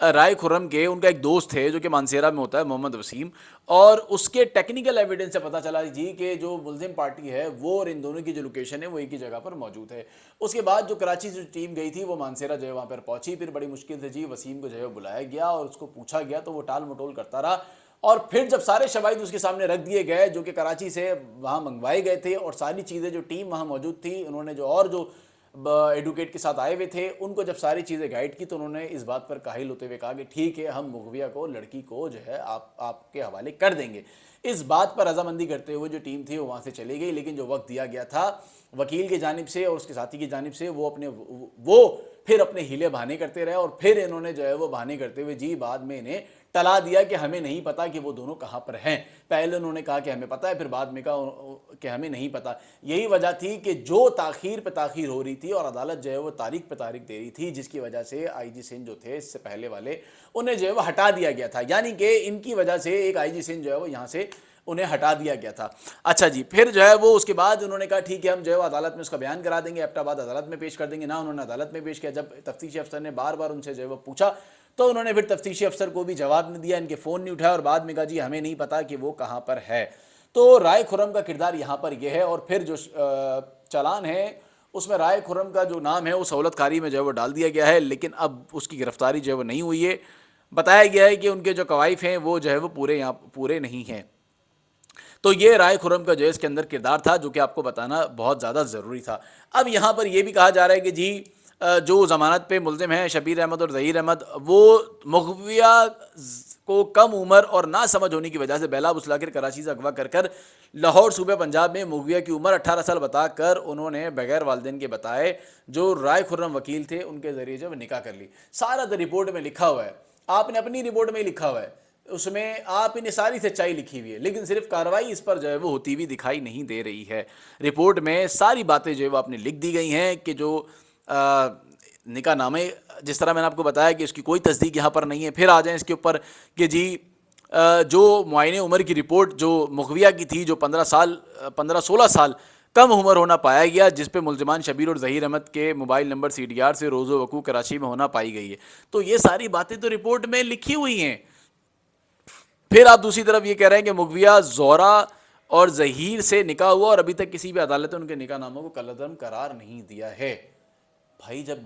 رائے خرم کے ان کا ایک دوست ہے جو کہ مانسیرا میں ہوتا ہے، محمد وسیم، اور اس کے ٹیکنیکل ایویڈنس سے پتہ چلا جی کہ جو ملزم پارٹی ہے وہ اور ان دونوں کی جو لوکیشن ہے وہ ایک ہی جگہ پر موجود ہے۔ اس کے بعد جو کراچی سے ٹیم گئی تھی وہ مانسیرا جو ہے وہاں پر پہنچی، پھر بڑی مشکل سے جی وسیم کو جو ہے بلایا گیا اور اس کو پوچھا گیا تو وہ ٹال مٹول کرتا رہا، اور پھر جب سارے شواہد اس کے سامنے رکھ دیے گئے جو کہ کراچی سے وہاں منگوائے گئے تھے، اور ساری چیزیں جو ٹیم وہاں موجود تھی، انہوں نے جو اور جو ایڈوکیٹ کے ساتھ آئے ہوئے تھے ان کو جب ساری چیزیں گائیڈ کی تو انہوں نے اس بات پر کاہل ہوتے ہوئے کہا کہ ٹھیک ہے ہم مغویہ کو، لڑکی کو جو ہے آپ کے حوالے کر دیں گے۔ اس بات پر رضامندی کرتے ہوئے جو ٹیم تھی وہ وہاں سے چلی گئی، لیکن جو وقت دیا گیا تھا وکیل کی جانب سے اور اس کے ساتھی کی جانب سے وہ پھر اپنے ہیلے بہانے کرتے رہے، اور پھر انہوں نے جو ہے وہ بہانے کرتے ہوئے جی بعد میں انہیں ٹلا دیا کہ ہمیں نہیں پتا کہ وہ دونوں کہاں پر ہیں۔ پہلے انہوں نے کہا کہ ہمیں پتا ہے، پھر بعد میں کہا کہ ہمیں نہیں پتا۔ یہی وجہ تھی کہ جو تاخیر پہ تاخیر ہو رہی تھی اور عدالت جو ہے وہ تاریخ پہ تاریخ دے رہی تھی، جس کی وجہ سے آئی جی سندھ جو تھے اس سے پہلے والے انہیں جو ہے وہ ہٹا دیا گیا تھا، یعنی کہ ان کی وجہ سے ایک آئی جی سندھ جو ہے وہ یہاں سے انہیں ہٹا دیا گیا تھا۔ اچھا جی، پھر جو ہے وہ اس کے بعد انہوں نے کہا ٹھیک ہے ہم جو ہے عدالت میں اس کا بیان کرا دیں گے، ایبٹ آباد عدالت میں پیش کر دیں گے۔ نہ انہوں نے عدالت میں پیش کیا، جب تفتیشی افسر نے بار بار ان سے جو ہے وہ پوچھا تو انہوں نے پھر تفتیشی افسر کو بھی جواب نہیں دیا، ان کے فون نہیں اٹھایا، اور بعد میں کہا جی ہمیں نہیں پتا کہ وہ کہاں پر ہے۔ تو رائے خرم کا کردار یہاں پر یہ ہے، اور پھر جو چالان ہے اس میں رائے خرم کا جو نام ہے وہ سہولت کاری میں جو ہے وہ ڈال دیا گیا ہے، لیکن اب اس کی گرفتاری جو ہے وہ نہیں ہوئی ہے۔ بتایا گیا ہے کہ ان کے جو قوائف ہیں وہ جو ہے وہ پورے نہیں ہیں۔ تو یہ رائے خرم کا جو ہے اس کے اندر کردار تھا جو کہ آپ کو بتانا بہت زیادہ ضروری تھا۔ اب یہاں پر یہ بھی کہا جا رہا ہے کہ جی جو ضمانت پہ ملزم ہیں شبیر احمد اور ظہیر احمد، وہ مغویہ کو کم عمر اور نہ سمجھ ہونے کی وجہ سے بیلا بسلا کر کراچی سے اغوا کر لاہور صوبہ پنجاب میں مغویہ کی عمر 18 سال بتا کر انہوں نے بغیر والدین کے بتائے جو رائے خرم وکیل تھے ان کے ذریعے جو نکاح کر لی۔ سارا رپورٹ میں لکھا ہوا ہے، آپ نے اپنی رپورٹ میں لکھا ہوا ہے، اس میں آپ نے ساری سچائی لکھی ہوئی ہے، لیکن صرف کارروائی اس پر جو ہے وہ ہوتی ہوئی دکھائی نہیں دے رہی ہے۔ رپورٹ میں ساری باتیں جو ہے وہ آپ نے لکھ دی گئی ہیں کہ جو نکاح نامے، جس طرح میں نے آپ کو بتایا کہ اس کی کوئی تصدیق یہاں پر نہیں ہے۔ پھر آ جائیں اس کے اوپر کہ جی جو معائنہ عمر کی رپورٹ جو مغویہ کی تھی، جو 15-16 سال کم عمر ہونا پایا گیا، جس پہ ملزمان شبیر اور ظہیر احمد کے mobile number C D R سے روز و وقوع کراچی میں ہونا پائی گئی ہے، تو یہ ساری باتیں تو رپورٹ میں لکھی ہوئی ہیں۔ پھر آپ دوسری طرف یہ کہہ رہے ہیں کہ مغویہ زہرا اور ظہیر سے نکاح ہوا اور ابھی تک کسی بھی عدالت نے ان کے نکاح ناموں کو کالعدم قرار نہیں دیا ہے۔ بھائی جب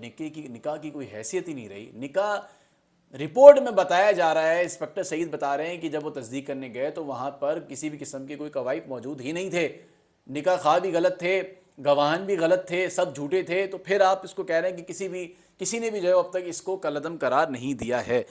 نکاح کی کوئی حیثیت ہی نہیں رہی، نکاح رپورٹ میں بتایا جا رہا ہے، انسپکٹر سعید بتا رہے ہیں کہ جب وہ تصدیق کرنے گئے تو وہاں پر کسی بھی قسم کے کوئی قوائف موجود ہی نہیں تھے، نکاح خواہ بھی غلط تھے، گواہان بھی غلط تھے، سب جھوٹے تھے، تو پھر آپ اس کو کہہ رہے ہیں کہ کسی نے بھی جو ہے اب تک اس کو کالعدم قرار نہیں دیا ہے۔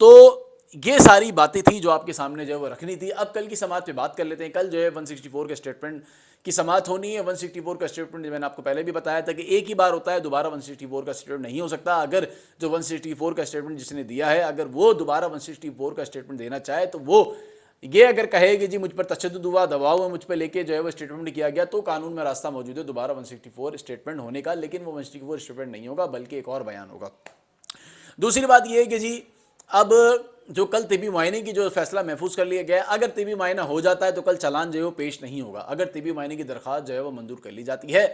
تو یہ ساری باتیں تھیں جو آپ کے سامنے جو ہے وہ رکھنی تھی۔ اب کل کی سماعت پہ بات کر لیتے ہیں۔ کل جو ہے 164 کا اسٹیٹمنٹ کی سماعت ہونی ہے۔ 164 کا اسٹیٹمنٹ میں نے آپ کو پہلے بھی بتایا تھا کہ ایک ہی بار ہوتا ہے، دوبارہ 164 کا اسٹیٹمنٹ نہیں ہو سکتا۔ اگر جو 164 کا اسٹیٹمنٹ جس نے دیا ہے اگر وہ دوبارہ 164 کا اسٹیٹمنٹ دینا چاہے تو وہ یہ اگر کہے کہ جی مجھ پر تشدد ہوا، دباؤ ہے مجھ پہ لے کے جو ہے وہ اسٹیٹمنٹ کیا گیا، تو قانون میں راستہ موجود ہے دوبارہ 164 اسٹیٹمنٹ ہونے کا، لیکن وہ 164 اسٹیٹمنٹ نہیں ہوگا بلکہ ایک اور بیان ہوگا۔ دوسری بات یہ ہے کہ جی اب جو کل طبی معائنے کی جو فیصلہ محفوظ کر لیا گیا، اگر طبی معائنہ ہو جاتا ہے تو کل چالان جو ہے وہ پیش نہیں ہوگا۔ اگر طبی معائنے کی درخواست جو ہے وہ منظور کر لی جاتی ہے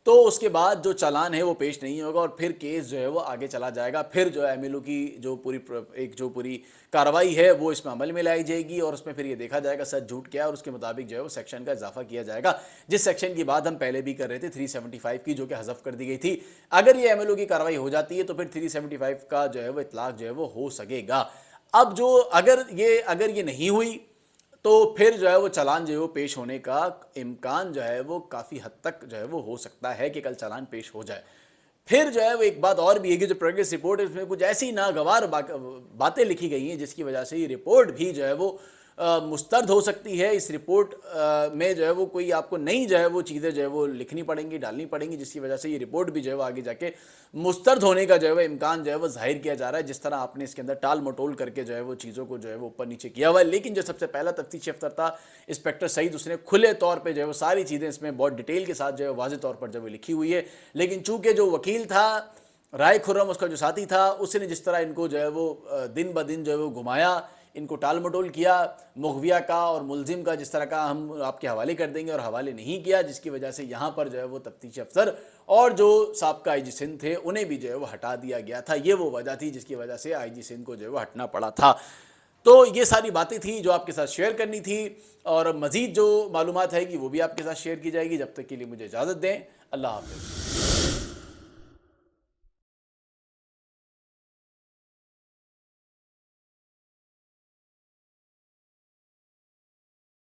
تو اس کے بعد جو چالان ہے وہ پیش نہیں ہوگا اور پھر کیس جو ہے وہ آگے چلا جائے گا۔ پھر جو ایم ایل او کی جو پوری کارروائی ہے وہ اس میں عمل میں لائی جائے گی اور اس میں پھر یہ دیکھا جائے گا سچ جھوٹ کیا ہے اور اس کے مطابق جو ہے وہ سیکشن کا اضافہ کیا جائے گا، جس سیکشن کی بات ہم پہلے بھی کر رہے تھے 375 کی، جو کہ حذف کر دی گئی تھی۔ اگر یہ ایم ایل او کی کارروائی ہو جاتی ہے تو پھر 375 کا جو ہے وہ اطلاق جو ہے وہ ہو سکے گا۔ اب جو اگر یہ نہیں ہوئی تو پھر جو ہے وہ چالان جو ہے وہ پیش ہونے کا امکان جو ہے وہ کافی حد تک جو ہے وہ ہو سکتا ہے کہ کل چالان پیش ہو جائے۔ پھر جو ہے وہ ایک بات اور بھی ہے کہ جو پروگریس رپورٹ ہے اس میں کچھ ایسی ناگوار باتیں لکھی گئی ہیں جس کی وجہ سے یہ رپورٹ بھی جو ہے وہ مسترد ہو سکتی ہے۔ اس رپورٹ میں جو ہے وہ کوئی آپ کو نئی جو ہے وہ چیزیں جو ہے وہ لکھنی پڑیں گی، ڈالنی پڑیں گی، جس کی وجہ سے یہ رپورٹ بھی جو ہے وہ آگے جا کے مسترد ہونے کا جو ہے وہ امکان جو ہے وہ ظاہر کیا جا رہا ہے، جس طرح آپ نے اس کے اندر ٹال مٹول کر کے جو ہے وہ چیزوں کو جو ہے وہ اوپر نیچے کیا ہوا ہے۔ لیکن جو سب سے پہلا تفتیشی افسر تھا انسپکٹر سعید، اس نے کھلے طور پہ جو ہے وہ ساری چیزیں اس میں بہت ڈیٹیل کے ساتھ جو ہے واضح طور پر جو ہے لکھی ہوئی ہے، لیکن چونکہ جو وکیل تھا رائے خرم، اس کا جو ساتھی تھا، اس نے جس طرح ان کو جو ہے وہ دن بدن جو ہے وہ گھمایا، ان کو ٹال مٹول کیا، مغویہ کا اور ملزم کا جس طرح کا ہم آپ کے حوالے کر دیں گے، اور حوالے نہیں کیا، جس کی وجہ سے یہاں پر جو ہے وہ تفتیشی افسر اور جو سابقہ آئی جی سندھ تھے انہیں بھی جو ہے وہ ہٹا دیا گیا تھا۔ یہ وہ وجہ تھی جس کی وجہ سے آئی جی سندھ کو جو ہے وہ ہٹنا پڑا تھا۔ تو یہ ساری باتیں تھیں جو آپ کے ساتھ شیئر کرنی تھی، اور مزید جو معلومات ہے گی وہ بھی آپ کے ساتھ شیئر کی جائے گی۔ جب تک کے لیے مجھے اجازت دیں، اللہ حافظ۔